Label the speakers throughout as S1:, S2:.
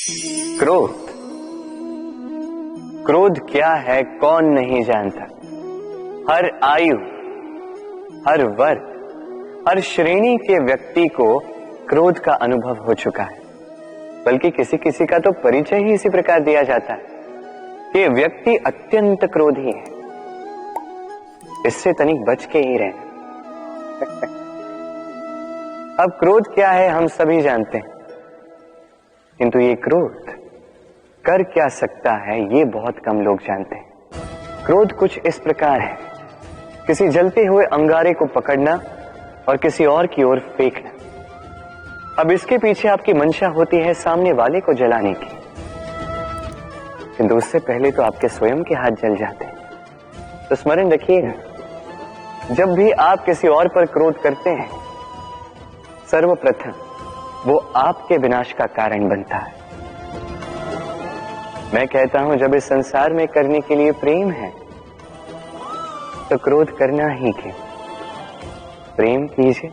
S1: क्रोध। क्रोध क्या है कौन नहीं जानता। हर आयु, हर वर्ग, हर श्रेणी के व्यक्ति को क्रोध का अनुभव हो चुका है। बल्कि किसी किसी का तो परिचय ही इसी प्रकार दिया जाता है कि व्यक्ति अत्यंत क्रोधी है, इससे तनिक बच के ही रहना। अब क्रोध क्या है हम सभी जानते हैं, किंतु ये क्रोध कर क्या सकता है ये बहुत कम लोग जानते हैं। क्रोध कुछ इस प्रकार है, किसी जलते हुए अंगारे को पकड़ना और किसी और की ओर फेंकना। अब इसके पीछे आपकी मंशा होती है सामने वाले को जलाने की, किंतु उससे पहले तो आपके स्वयं के हाथ जल जाते हैं। तो स्मरण रखिएगा, जब भी आप किसी और पर क्रोध करते हैं, सर्वप्रथम वो आपके विनाश का कारण बनता है। मैं कहता हूं जब इस संसार में करने के लिए प्रेम है तो क्रोध करना ही क्यों। प्रेम कीजिए,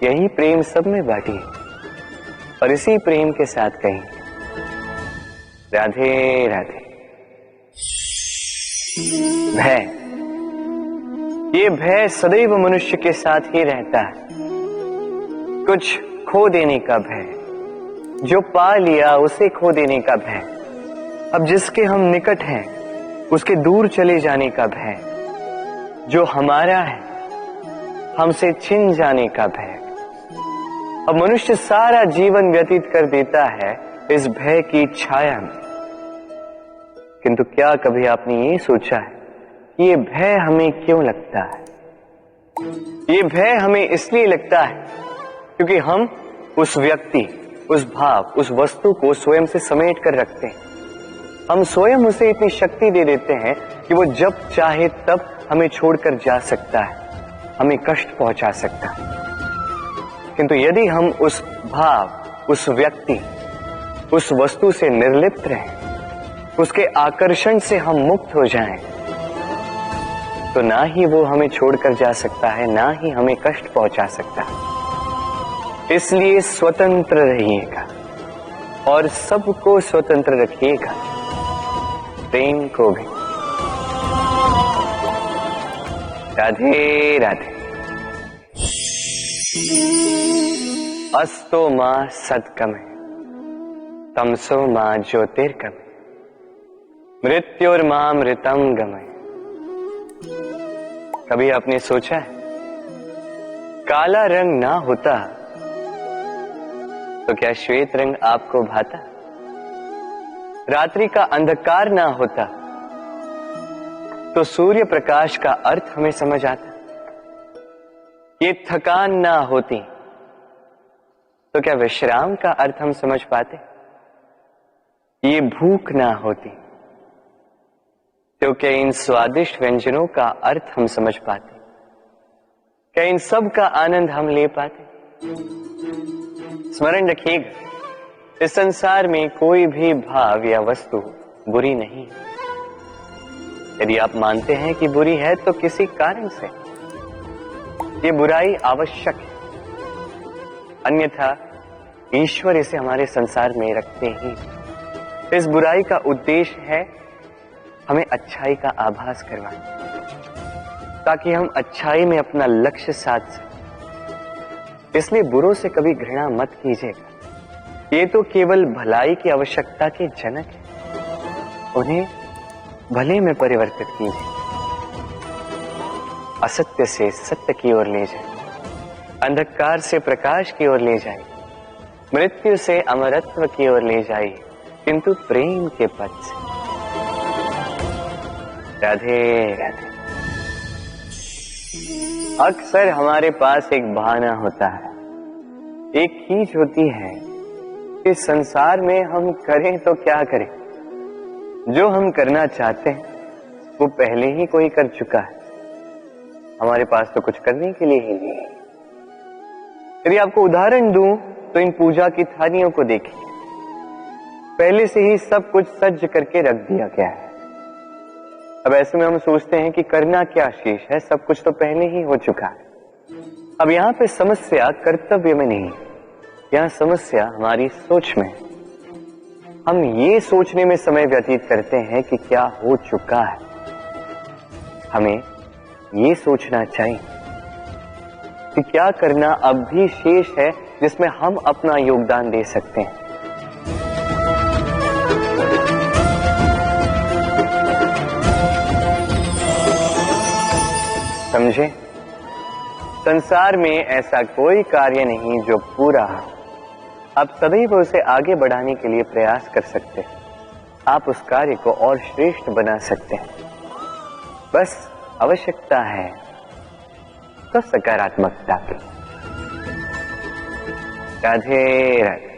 S1: यही प्रेम सब में बांटिए और इसी प्रेम के साथ कहेंगे राधे राधे। भय, ये भय सदैव मनुष्य के साथ ही रहता है। कुछ खो देने का भय, जो पा लिया उसे खो देने का भय, अब जिसके हम निकट हैं उसके दूर चले जाने का भय, जो हमारा है हमसे छिन जाने का भय। अब मनुष्य सारा जीवन व्यतीत कर देता है इस भय की छाया में। किंतु क्या कभी आपने ये सोचा है कि ये भय हमें क्यों लगता है? ये भय हमें इसलिए लगता है क्योंकि हम उस व्यक्ति, उस भाव, उस वस्तु को स्वयं से समेट कर रखते हैं। हम स्वयं उसे इतनी शक्ति दे देते हैं कि वो जब चाहे तब हमें छोड़कर जा सकता है, हमें कष्ट पहुंचा सकता है। किंतु यदि हम उस भाव, उस व्यक्ति, उस वस्तु से निर्लिप्त रहें, उसके आकर्षण से हम मुक्त हो जाएं, तो ना ही वो हमें छोड़कर जा सकता है, ना ही हमें कष्ट पहुंचा सकता है। इसलिए स्वतंत्र रहिएगा और सबको स्वतंत्र रखिएगा, प्रेम को भी। राधे राधे। अस्तो मां सत्कमे, तमसो मां ज्योतिर्गमे, मृत्युर्मां मृतम गमय। कभी आपने सोचा है काला रंग ना होता तो क्या श्वेत रंग आपको भाता? रात्रि का अंधकार ना होता तो सूर्य प्रकाश का अर्थ हमें समझ आता? ये थकान ना होती तो क्या विश्राम का अर्थ हम समझ पाते? ये भूख ना होती तो क्या इन स्वादिष्ट व्यंजनों का अर्थ हम समझ पाते? क्या इन सब का आनंद हम ले पाते? स्मरण रखिएगा, इस संसार में कोई भी भाव या वस्तु बुरी नहीं। यदि आप मानते हैं कि बुरी है तो किसी कारण से ये बुराई आवश्यक है, अन्यथा ईश्वर इसे हमारे संसार में रखते ही। इस बुराई का उद्देश्य है हमें अच्छाई का आभास करवाना, ताकि हम अच्छाई में अपना लक्ष्य साध सकें। इसलिए बुरों से कभी घृणा मत कीजिएगा, ये तो केवल भलाई की आवश्यकता के जनक है। उन्हें भले में परिवर्तित कीजिए, असत्य से सत्य की ओर ले जाए, अंधकार से प्रकाश की ओर ले जाए, मृत्यु से अमरत्व की ओर ले जाए, किंतु प्रेम के पथ से। राधे राधे। अक्सर हमारे पास एक बहाना होता है, एक खींच होती है कि संसार में हम करें तो क्या करें, जो हम करना चाहते हैं वो पहले ही कोई कर चुका है, हमारे पास तो कुछ करने के लिए ही नहीं है। यदि आपको उदाहरण दूं तो इन पूजा की थालियों को देखिए, पहले से ही सब कुछ सज्ज करके रख दिया गया है। अब ऐसे में हम सोचते हैं कि करना क्या शेष है, सब कुछ तो पहले ही हो चुका है। अब यहाँ पे समस्या कर्तव्य में नहीं है, यहाँ समस्या हमारी सोच में है। हम ये सोचने में समय व्यतीत करते हैं कि क्या हो चुका है। हमें ये सोचना चाहिए कि क्या करना अब भी शेष है जिसमें हम अपना योगदान दे सकते हैं। समझे? संसार में ऐसा कोई कार्य नहीं जो पूरा हो। आप सदैव उसे आगे बढ़ाने के लिए प्रयास कर सकते हैं। आप उस कार्य को और श्रेष्ठ बना सकते हैं। बस आवश्यकता है तो सकारात्मकता की। राधे राधे।